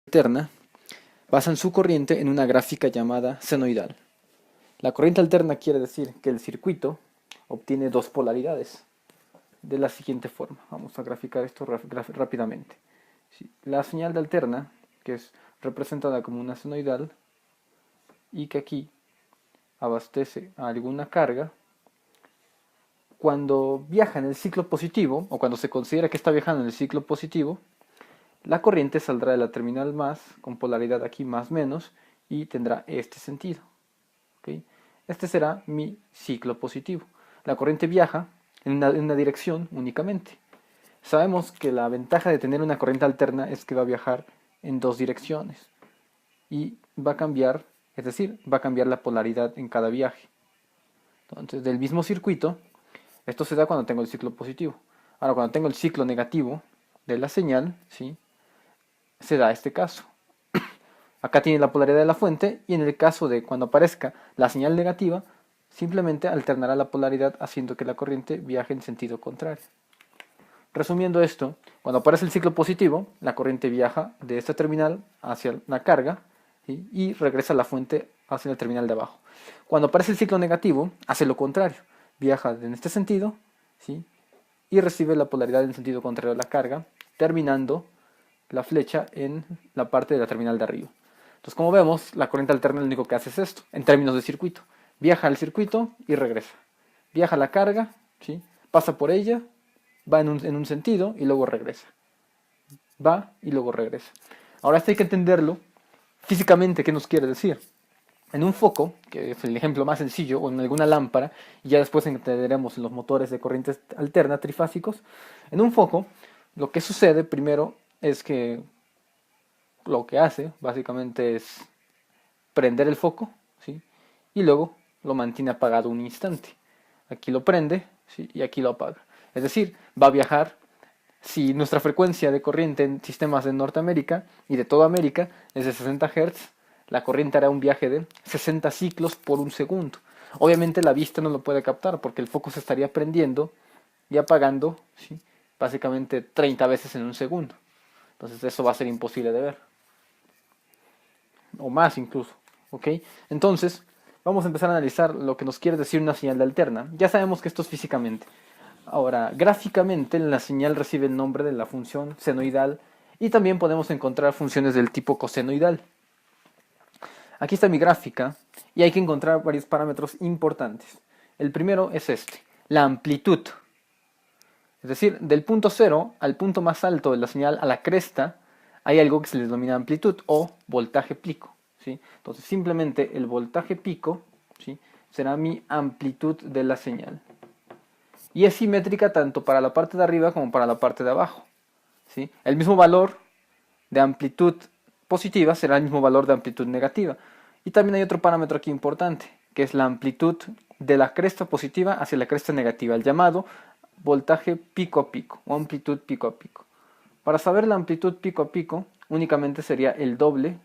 alterna basan su corriente en una gráfica llamada senoidal. La corriente alterna quiere decir que el circuito obtiene dos polaridades de la siguiente forma. Vamos a graficar esto rápidamente. La señal de alterna, que es representada como una senoidal y que aquí abastece a alguna carga, cuando viaja en el ciclo positivo, o cuando se considera que está viajando en el ciclo positivo, la corriente saldrá de la terminal más, con polaridad aquí más menos, y tendrá este sentido. ¿Okay? Este será mi ciclo positivo. La corriente viaja en una dirección únicamente. Sabemos que la ventaja de tener una corriente alterna es que va a viajar en dos direcciones y va a cambiar, es decir, va a cambiar la polaridad en cada viaje. Entonces, del mismo circuito, esto se da cuando tengo el ciclo positivo. Ahora, cuando tengo el ciclo negativo de la señal, ¿sí?, se da este caso. Acá tiene la polaridad de la fuente y en el caso de cuando aparezca la señal negativa, simplemente alternará la polaridad haciendo que la corriente viaje en sentido contrario. Resumiendo esto, cuando aparece el ciclo positivo, la corriente viaja de esta terminal hacia la carga, ¿sí?, y regresa a la fuente hacia el terminal de abajo. Cuando aparece el ciclo negativo, hace lo contrario, viaja en este sentido, ¿sí?, y recibe la polaridad en sentido contrario a la carga, terminando la flecha en la parte de la terminal de arriba. Entonces, como vemos, la corriente alterna lo único que hace es esto, en términos de circuito. Viaja al circuito y regresa. Viaja a la carga, ¿sí?, pasa por ella, va en un sentido y luego regresa. Va y luego regresa. Ahora esto hay que entenderlo físicamente, ¿qué nos quiere decir? En un foco, que es el ejemplo más sencillo, o en alguna lámpara, y ya después entenderemos en los motores de corriente alterna trifásicos, en un foco lo que sucede primero es que lo que hace básicamente es prender el foco, ¿sí?, y luego lo mantiene apagado un instante. Aquí lo prende, ¿sí?, y aquí lo apaga. Es decir, va a viajar. Si nuestra frecuencia de corriente en sistemas de Norteamérica y de toda América es de 60 Hz, la corriente hará un viaje de 60 ciclos por un segundo. Obviamente la vista no lo puede captar porque el foco se estaría prendiendo y apagando, ¿sí?, básicamente 30 veces en un segundo. Entonces eso va a ser imposible de ver. O más incluso. ¿Ok? Entonces, vamos a empezar a analizar lo que nos quiere decir una señal de alterna. Ya sabemos que esto es físicamente. Ahora, gráficamente la señal recibe el nombre de la función senoidal y también podemos encontrar funciones del tipo cosenoidal. Aquí está mi gráfica y hay que encontrar varios parámetros importantes. El primero es este, la amplitud. Es decir, del punto cero al punto más alto de la señal, a la cresta, hay algo que se le denomina amplitud o voltaje pico, ¿sí? Entonces simplemente el voltaje pico, ¿sí?, será mi amplitud de la señal. Y es simétrica tanto para la parte de arriba como para la parte de abajo, ¿sí? El mismo valor de amplitud positiva será el mismo valor de amplitud negativa. Y también hay otro parámetro aquí importante, que es la amplitud de la cresta positiva hacia la cresta negativa, el llamado voltaje pico a pico o amplitud pico a pico. Para saber la amplitud pico a pico, únicamente sería el doble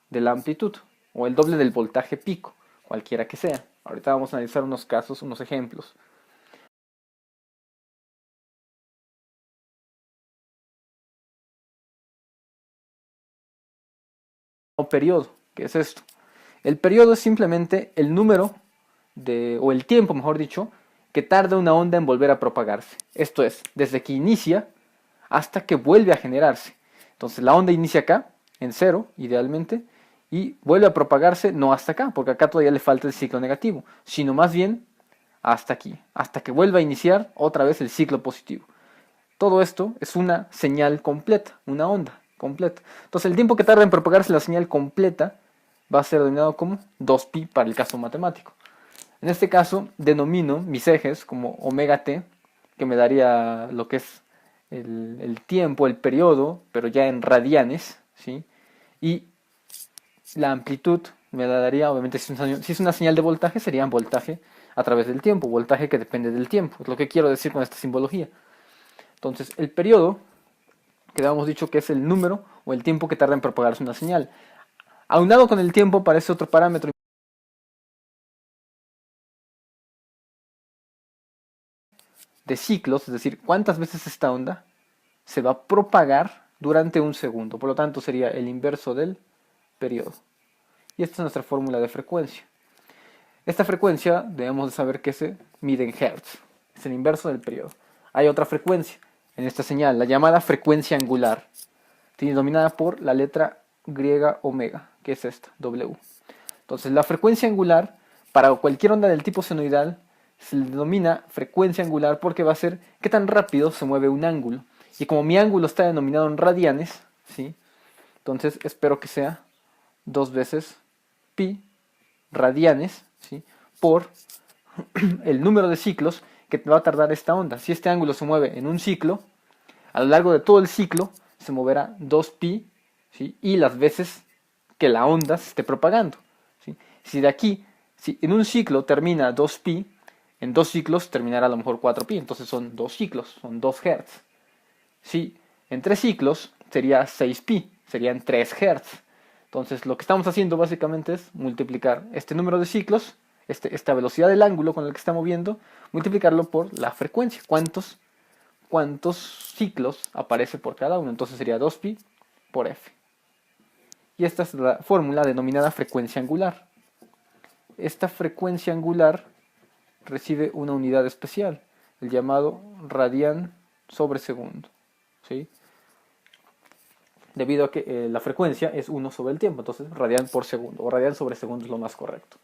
de la amplitud o el doble del voltaje pico, cualquiera que sea. Ahorita vamos a analizar unos casos, unos ejemplos. O periodo, ¿qué es esto? El periodo es simplemente el número o el tiempo, mejor dicho, que tarda una onda en volver a propagarse. Esto es, desde que inicia hasta que vuelve a generarse. Entonces la onda inicia acá, en cero, idealmente, y vuelve a propagarse no hasta acá, porque acá todavía le falta el ciclo negativo, sino más bien hasta aquí, hasta que vuelva a iniciar otra vez el ciclo positivo. Todo esto es una señal completa, una onda completa. Entonces el tiempo que tarda en propagarse la señal completa va a ser denominado como 2pi para el caso matemático. En este caso denomino mis ejes como omega t, que me daría lo que es el tiempo, el periodo, pero ya en radianes, ¿sí? Y la amplitud me la daría, obviamente si es una señal de voltaje, sería voltaje a través del tiempo, voltaje que depende del tiempo, es lo que quiero decir con esta simbología. Entonces el periodo, que habíamos dicho que es el número o el tiempo que tarda en propagarse una señal. Aunado con el tiempo aparece otro parámetro de ciclos, es decir, cuántas veces esta onda se va a propagar durante un segundo. Por lo tanto, sería el inverso del periodo. Y esta es nuestra fórmula de frecuencia. Esta frecuencia debemos de saber que se mide en hertz. Es el inverso del periodo. Hay otra frecuencia en esta señal, la llamada frecuencia angular, denominada por la letra griega omega, que es esta, W. Entonces, la frecuencia angular, para cualquier onda del tipo senoidal, se le denomina frecuencia angular porque va a ser qué tan rápido se mueve un ángulo. Y como mi ángulo está denominado en radianes, ¿sí? Entonces espero que sea 2 veces pi radianes, ¿sí? Por el número de ciclos que va a tardar esta onda. Si este ángulo se mueve en un ciclo, a lo largo de todo el ciclo se moverá 2pi, ¿sí? Y las veces que la onda se esté propagando, ¿sí? Si de aquí, si en un ciclo termina 2pi, en 2 ciclos terminará a lo mejor 4pi, entonces son 2 ciclos, son 2 Hz. Si en 3 ciclos sería 6pi, serían 3 Hz. Entonces lo que estamos haciendo básicamente es multiplicar este número de ciclos, esta velocidad del ángulo con el que está moviendo, multiplicarlo por la frecuencia. ¿Cuántos ciclos aparece por cada uno? Entonces sería 2pi por f. Y esta es la fórmula denominada frecuencia angular. Esta frecuencia angular recibe una unidad especial, el llamado radián sobre segundo, ¿sí? Debido a que la frecuencia es 1 sobre el tiempo, entonces radián por segundo, o radián sobre segundo es lo más correcto.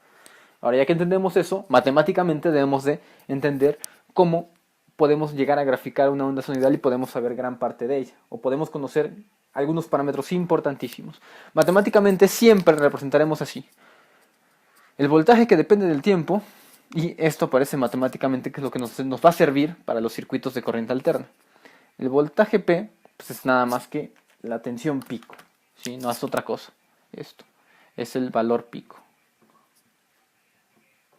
Ahora, ya que entendemos eso, matemáticamente debemos de entender cómo podemos llegar a graficar una onda senoidal y podemos saber gran parte de ella, o podemos conocer algunos parámetros importantísimos. Matemáticamente siempre representaremos así: el voltaje que depende del tiempo, y esto aparece matemáticamente, que es lo que nos va a servir para los circuitos de corriente alterna. El voltaje P pues es nada más que la tensión pico, ¿sí? No es otra cosa. Esto es el valor pico.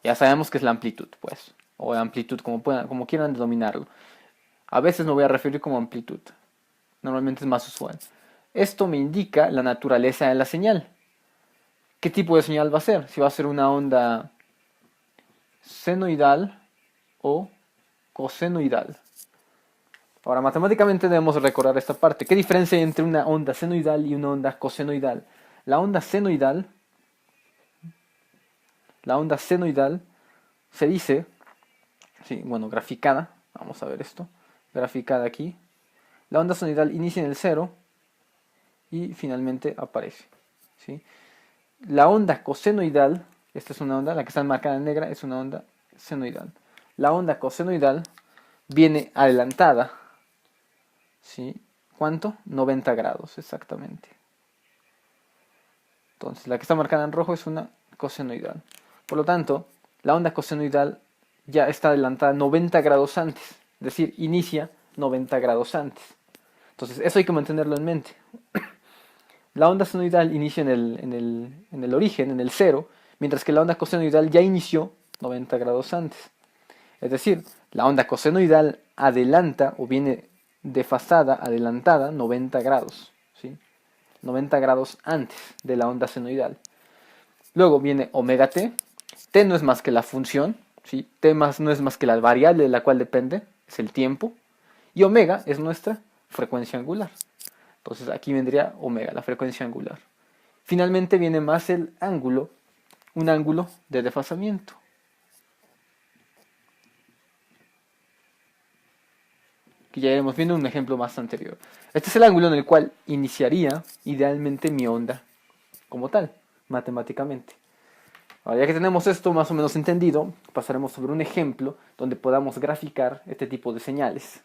Ya sabemos que es la amplitud, pues, o amplitud, como quieran denominarlo. A veces me voy a referir como amplitud. Normalmente es más usual. Esto me indica la naturaleza de la señal. ¿Qué tipo de señal va a ser? Si va a ser una onda senoidal o cosenoidal. Ahora, matemáticamente debemos recordar esta parte. ¿Qué diferencia hay entre una onda senoidal y una onda cosenoidal? La onda senoidal se dice, sí, bueno, graficada, vamos a ver esto, graficada aquí. La onda senoidal inicia en el 0 y finalmente aparece, ¿sí? La onda cosenoidal, esta es una onda, la que está marcada en negra es una onda senoidal. La onda cosenoidal viene adelantada, ¿sí? ¿Cuánto? 90 grados, exactamente. Entonces, la que está marcada en rojo es una cosenoidal. Por lo tanto, la onda cosenoidal ya está adelantada 90 grados antes, es decir, inicia 90 grados antes. Entonces, eso hay que mantenerlo en mente. La onda senoidal inicia en el origen, en el 0, mientras que la onda cosenoidal ya inició 90 grados antes. Es decir, la onda cosenoidal adelanta o viene desfasada, adelantada 90 grados, ¿sí? 90 grados antes de la onda senoidal. Luego viene omega t. T no es más que la función, ¿sí? T no es más que la variable de la cual depende, es el tiempo. Y omega es nuestra frecuencia angular. Entonces aquí vendría omega, la frecuencia angular. Finalmente viene más el ángulo, un ángulo de desfasamiento. Que ya iremos viendo un ejemplo más anterior. Este es el ángulo en el cual iniciaría idealmente mi onda como tal, matemáticamente. Ahora, ya que tenemos esto más o menos entendido, pasaremos sobre un ejemplo donde podamos graficar este tipo de señales.